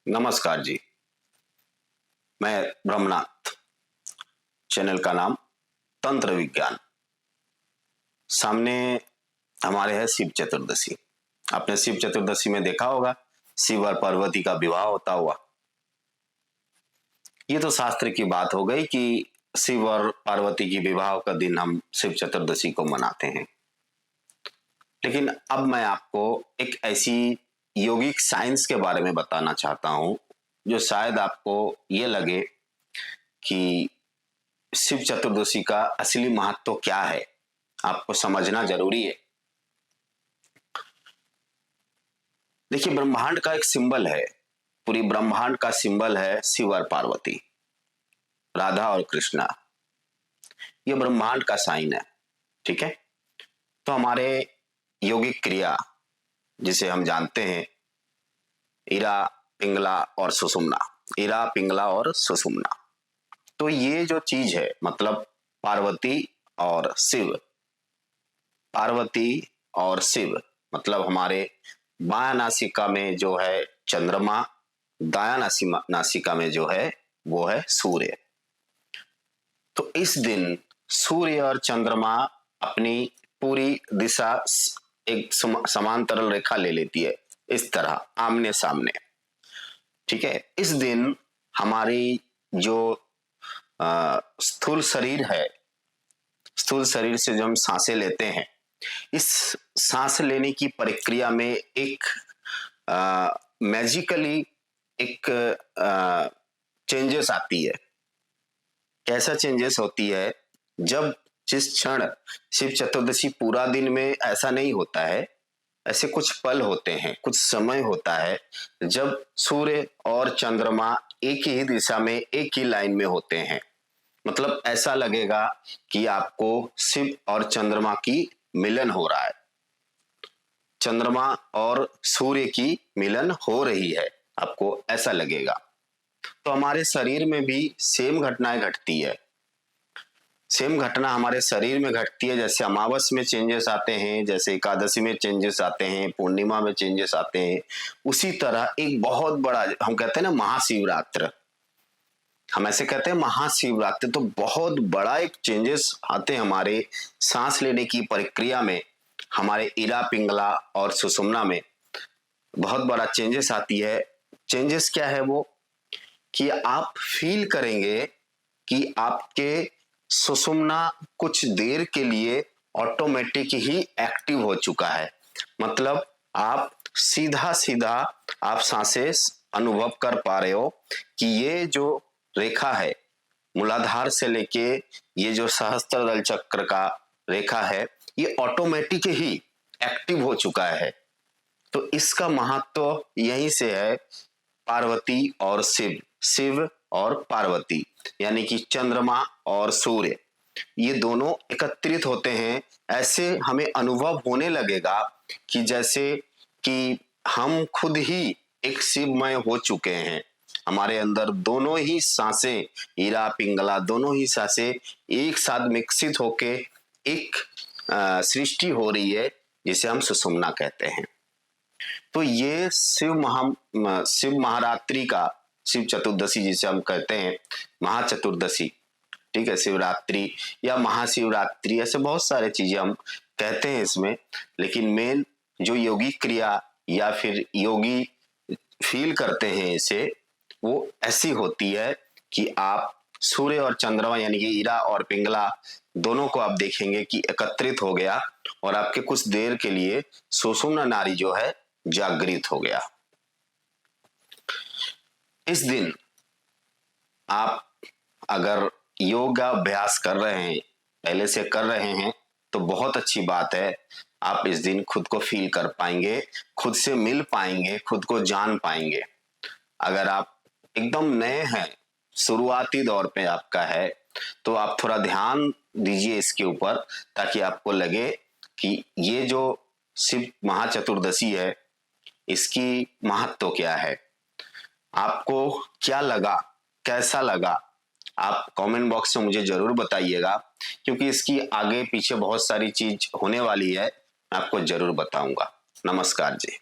नमस्कार जी। मैं ब्रह्मनाथ। चैनल का नाम तंत्र विज्ञान। सामने हमारे है शिव चतुर्दशी। आपने शिव चतुर्दशी में देखा होगा शिव और पार्वती का विवाह होता हुआ। ये तो शास्त्र की बात हो गई कि शिव और पार्वती की विवाह का दिन हम शिव चतुर्दशी को मनाते हैं। लेकिन अब मैं आपको एक ऐसी योगिक साइंस के बारे में बताना चाहता हूं जो शायद आपको ये लगे कि शिव चतुर्दशी का असली महत्व क्या है, आपको समझना जरूरी है। देखिए, ब्रह्मांड का एक सिंबल है, पूरी ब्रह्मांड का सिंबल है शिव और पार्वती, राधा और कृष्णा। ये ब्रह्मांड का साइन है, ठीक है। तो हमारे योगिक क्रिया जिसे हम जानते हैं इरा, पिंगला और सुषुम्ना, इरा, पिंगला और सुषुम्ना, तो ये जो चीज है मतलब पार्वती और शिव, पार्वती और शिव मतलब हमारे बाया नासिका में जो है चंद्रमा, दाया नासिका में जो है वो है सूर्य। तो इस दिन सूर्य और चंद्रमा अपनी पूरी दिशा एक समांतरल रेखा ले लेती है, इस तरह आमने सामने, ठीक है। इस दिन हमारी जो स्थूल शरीर है, स्थूल शरीर से जो हम सांसें लेते हैं, इस सांस लेने की प्रक्रिया में एक मैजिकली एक चेंजेस आती है। कैसा चेंजेस होती है? जब जिस क्षण शिव चतुर्दशी पूरा दिन में ऐसा नहीं होता है, ऐसे कुछ पल होते हैं, कुछ समय होता है जब सूर्य और चंद्रमा एक ही दिशा में एक ही लाइन में होते हैं। मतलब ऐसा लगेगा कि आपको शिव और चंद्रमा की मिलन हो रहा है, चंद्रमा और सूर्य की मिलन हो रही है, आपको ऐसा लगेगा। तो हमारे शरीर में भी सेम घटनाएं घटती है, सेम घटना हमारे शरीर में घटती है। जैसे अमावस में चेंजेस आते हैं, जैसे एकादशी में चेंजेस आते हैं, पूर्णिमा में चेंजेस आते हैं, उसी तरह एक बहुत बड़ा, हम कहते हैं ना महाशिवरात्र, हम ऐसे कहते हैं महाशिवरात्रि, तो बहुत बड़ा एक चेंजेस आते हैं हमारे सांस लेने की प्रक्रिया में, हमारे इरा, पिंगला और सुषुम्ना में बहुत बड़ा चेंजेस आती है। चेंजेस क्या है वो कि आप फील करेंगे कि आपके सुषुम्ना कुछ देर के लिए ऑटोमेटिक ही एक्टिव हो चुका है। मतलब आप सीधा सीधा आप सांसें अनुभव कर पा रहे हो कि ये जो रेखा है मूलाधार से लेके ये जो सहस्त्रदल चक्र का रेखा है, ये ऑटोमेटिक ही एक्टिव हो चुका है। तो इसका महत्व यहीं से है, पार्वती और शिव, शिव और पार्वती यानी कि चंद्रमा और सूर्य, ये दोनों एकत्रित होते हैं। ऐसे हमें अनुभव होने लगेगा कि जैसे कि हम खुद ही एक शिवमय हो चुके हैं। हमारे अंदर दोनों ही सांसें, हीरा, पिंगला, दोनों ही सांसें एक साथ मिक्सित होके एक सृष्टि हो रही है जिसे हम सुषुम्ना कहते हैं। तो ये शिव महारात्रि का, शिव चतुर्दशी जिसे हम कहते हैं महाचतुर्दशी, ठीक है, शिवरात्रि या महाशिवरात्रि, ऐसे बहुत सारे चीजें हम कहते हैं इसमें। लेकिन मेन जो योगी क्रिया या फिर योगी फील करते हैं इसे, वो ऐसी होती है कि आप सूर्य और चंद्रमा यानी कि इरा और पिंगला दोनों को आप देखेंगे कि एकत्रित हो गया और आपके कुछ देर के लिए सुषुम्ना नाड़ी जो है जागृत हो गया। इस दिन आप अगर योगा अभ्यास कर रहे हैं, पहले से कर रहे हैं, तो बहुत अच्छी बात है। आप इस दिन खुद को फील कर पाएंगे, खुद से मिल पाएंगे, खुद को जान पाएंगे। अगर आप एकदम नए हैं, शुरुआती दौर पे आपका है, तो आप थोड़ा ध्यान दीजिए इसके ऊपर, ताकि आपको लगे कि ये जो शिव महाचतुर्दशी है इसकी महत्व क्या है, आपको क्या लगा, कैसा लगा, आप कमेंट बॉक्स में मुझे जरूर बताइएगा, क्योंकि इसकी आगे पीछे बहुत सारी चीज होने वाली है, मैं आपको जरूर बताऊंगा। नमस्कार जी।